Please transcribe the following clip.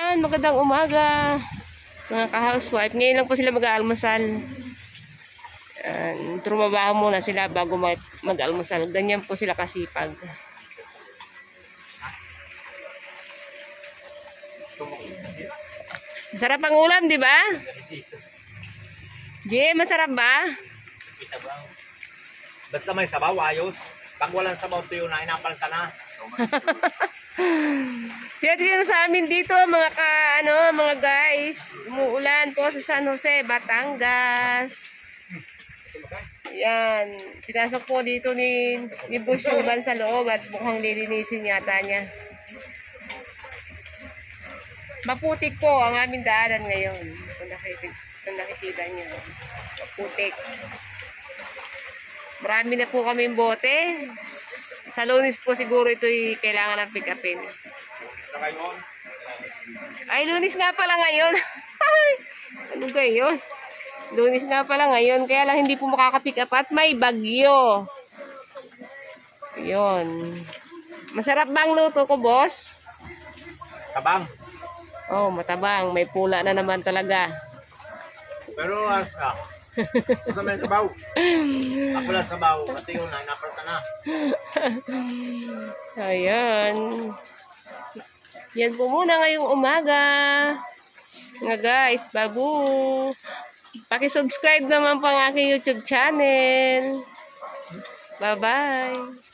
Ayan, magandang umaga mga ka-housewife. Ngayon lang po sila mag-aalmusal. Trumabaho muna sila bago mag-almusal. Ganyan po sila kasipag. Masarap ang ulam, di ba? Jay, masarap ba? Basta may sabaw, ayos. Pag walang sabaw, tuyo na, inapalta na. Kaya dito sa amin dito mga mga guys, umuulan po sa San Jose, Batangas. Yan, pinasok po dito ni Bush yung van sa loob at mukhang lilinisin yata niya. Maputik po ang aming daanan ngayon. Kung nakikita niyo, maputik. Marami na po kaming bote. Sa Lunes po siguro ito'y kailangan ng pick-upin. Ay, Lunes nga pala ngayon. Ano gayon? Lunes nga pala ngayon. Kaya lang hindi po makaka-pick up at may bagyo. Yun. Masarap ba ang luto ko, boss? Tabang. Oh, matabang. May pula na naman talaga. Pero, basta may sabaw. Ako lang sabaw, at tuyo na, inapalta na. Ayan. Yan po muna ngayong umaga. Nga guys, babu. Paki-subscribe naman po ang aking YouTube channel. Bye-bye.